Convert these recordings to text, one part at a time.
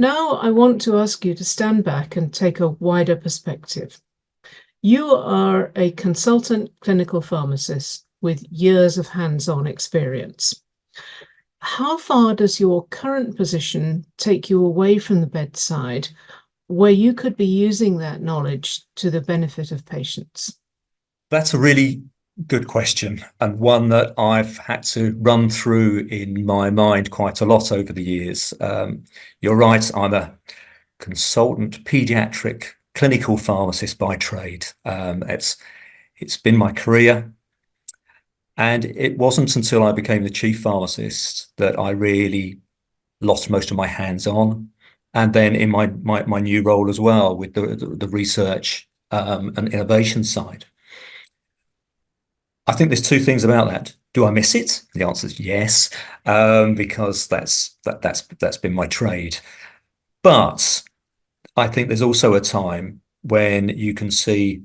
Now I want to ask you to stand back and take a wider perspective. You are a consultant clinical pharmacist with years of hands-on experience. How far does your current position take you away from the bedside, where you could be using that knowledge to the benefit of patients? That's a really good question, and one that I've had to run through in my mind quite a lot over the years. You're right, I'm a consultant paediatric clinical pharmacist by trade. It's been my career, and it wasn't until I became the chief pharmacist that I really lost most of my hands-on. And then in my new role as well with the research and innovation side. I think there's two things about that. Do I miss it? The answer is yes, because that's been my trade. But I think there's also a time when you can see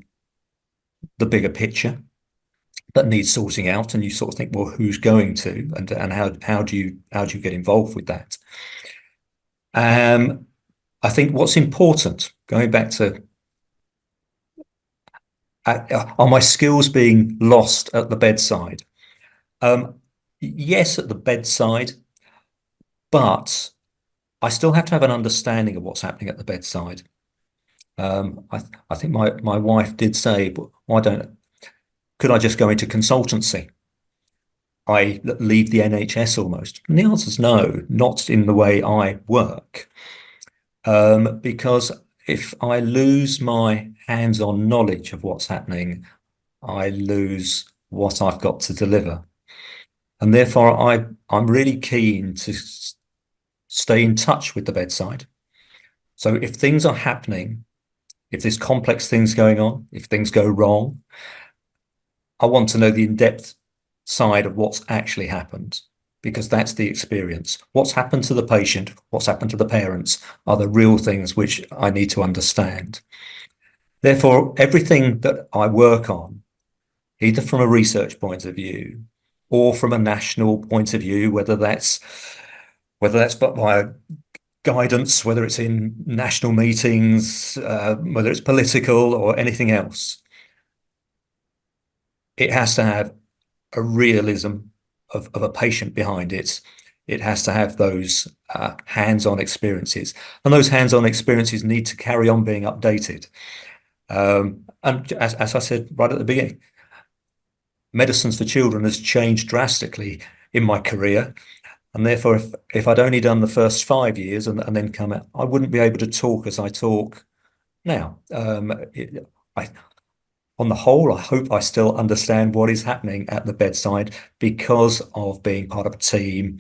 the bigger picture that needs sorting out, and you sort of think, well, who's going to, and how do you get involved with that? I think what's important, going back to are my skills being lost at the bedside? Yes, at the bedside, but I still have to have an understanding of what's happening at the bedside. I think my wife did say, could I just go into consultancy? I leave the NHS almost. And the answer is no, not in the way I work. Because if I lose my hands-on knowledge of what's happening, I lose what I've got to deliver. And therefore, I'm really keen to stay in touch with the bedside. So if things are happening, if there's complex things going on, if things go wrong, I want to know the in-depth side of what's actually happened, because that's the experience. What's happened to the patient, what's happened to the parents are the real things which I need to understand. Therefore, everything that I work on, either from a research point of view or from a national point of view, whether that's by guidance, whether it's in national meetings, whether it's political or anything else, it has to have a realism of a patient behind it. It has to have those hands-on experiences, and those hands-on experiences need to carry on being updated. And as I said right at the beginning, medicines for children has changed drastically in my career, and therefore if I'd only done the first 5 years and then come out, I wouldn't be able to talk as I talk now. On the whole, I hope I still understand what is happening at the bedside because of being part of a team,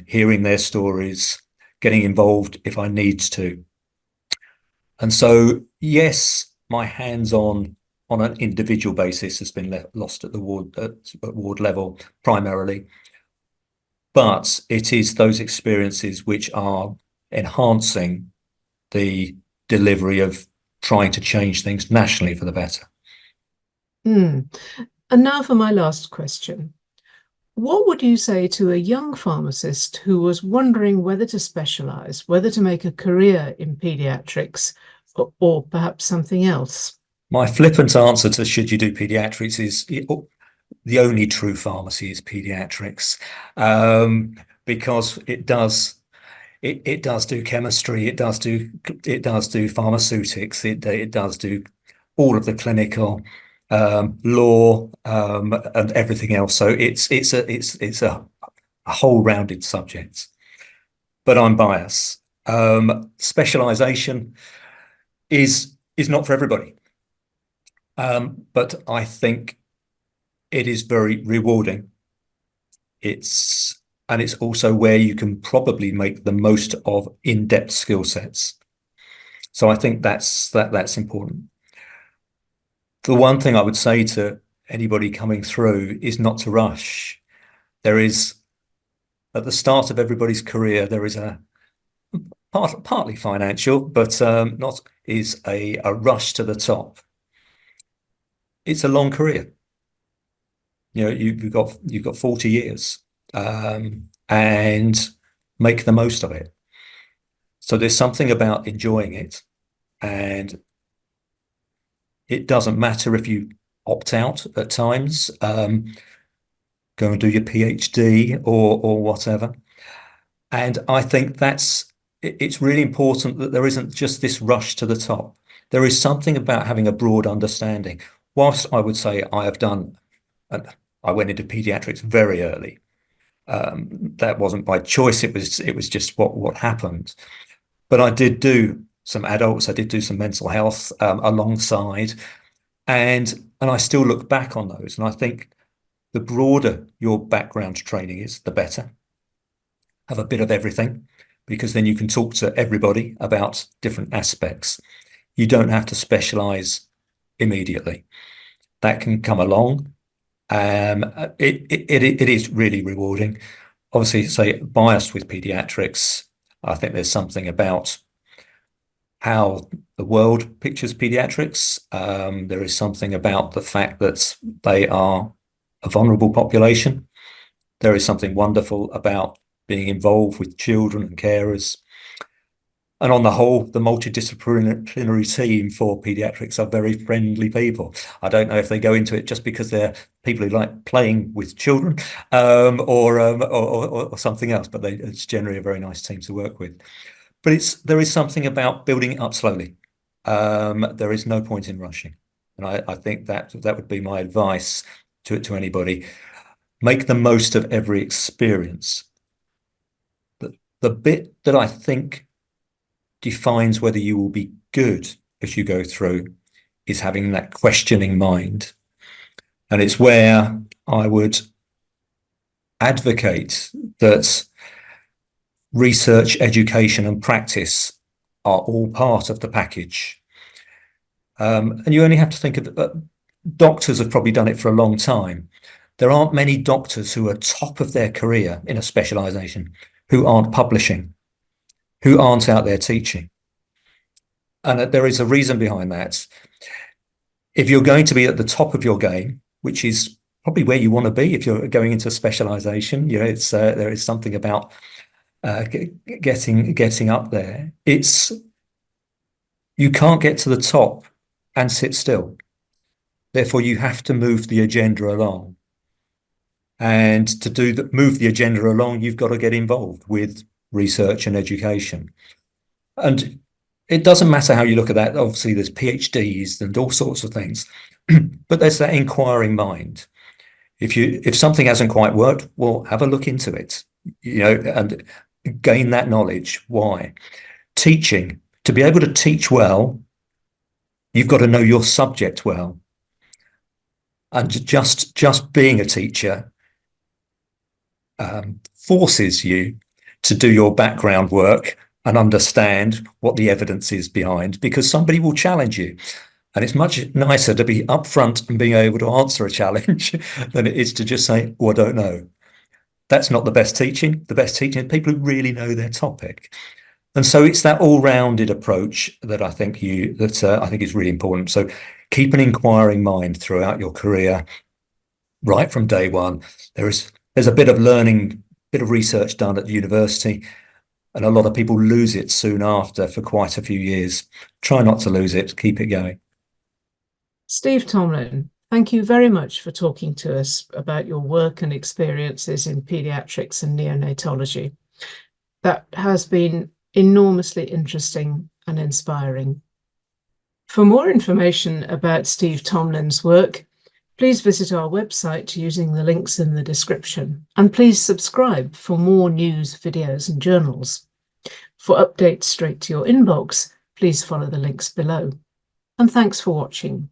hearing their stories, getting involved if I need to. And so, yes, my hands-on on an individual basis has been lost at the ward level primarily, but it is those experiences which are enhancing the delivery of trying to change things nationally for the better. And now for my last question. What would you say to a young pharmacist who was wondering whether to specialize, whether to make a career in pediatrics, or perhaps something else? My flippant answer to should you do pediatrics is the only true pharmacy is pediatrics, because it does do chemistry, it does do pharmaceutics, it does do all of the clinical law and everything else. So it's a whole rounded subject. But I'm biased. Specialization is not for everybody. But I think it is very rewarding. It's also where you can probably make the most of in-depth skill sets. So I think that's important. The one thing I would say to anybody coming through is not to rush. There is, at the start of everybody's career, there is a partly financial, but not is a rush to the top. It's a long career. You know, you've got 40 years, and make the most of it. So there's something about enjoying it, and it doesn't matter if you opt out at times, go and do your PhD or whatever. And I think it's really important that there isn't just this rush to the top. There is something about having a broad understanding. Whilst I would say I went into paediatrics very early. That wasn't by choice. It was just what happened. But I did do some adults. I did do some mental health alongside, and I still look back on those. And I think the broader your background training is, the better. Have a bit of everything, because then you can talk to everybody about different aspects. You don't have to specialize immediately. That can come along. It is really rewarding. Obviously, say biased with paediatrics, I think there's something about how the world pictures paediatrics. There is something about the fact that they are a vulnerable population. There is something wonderful about being involved with children and carers. And on the whole, the multidisciplinary team for paediatrics are very friendly people. I don't know if they go into it just because they're people who like playing with children, or something else, but it's generally a very nice team to work with. But there is something about building it up slowly. There is no point in rushing. And I think that would be my advice to anybody. Make the most of every experience. The bit that I think defines whether you will be good as you go through is having that questioning mind. And it's where I would advocate that research, education, and practice are all part of the package. And you only have to think of doctors have probably done it for a long time. There aren't many doctors who are top of their career in a specialization who aren't publishing, who aren't out there teaching. And there is a reason behind that. If you're going to be at the top of your game, which is probably where you want to be if you're going into specialization, there is something about getting up there. You can't get to the top and sit still. Therefore, you have to move the agenda along. And to move the agenda along, you've got to get involved with research and education. And it doesn't matter how you look at that. Obviously, there's PhDs and all sorts of things, but there's that inquiring mind. If something hasn't quite worked, well, have a look into it, and gain that knowledge. Why? Teaching. To be able to teach well, you've got to know your subject well. And just being a teacher forces you to do your background work and understand what the evidence is behind, because somebody will challenge you. And it's much nicer to be upfront and being able to answer a challenge than it is to just say, oh, I don't know. That's not the best teaching. The best teaching is people who really know their topic. And so it's that all-rounded approach that I think is really important. So keep an inquiring mind throughout your career, right from day one. There's a bit of learning, bit of research done at the university, and a lot of people lose it soon after for quite a few years. Try not to lose it. Keep it going. Steve Tomlin, thank you very much for talking to us about your work and experiences in paediatrics and neonatology. That has been enormously interesting and inspiring. For more information about Steve Tomlin's work, please visit our website using the links in the description, and please subscribe for more news, videos and journals. For updates straight to your inbox, please follow the links below. And thanks for watching.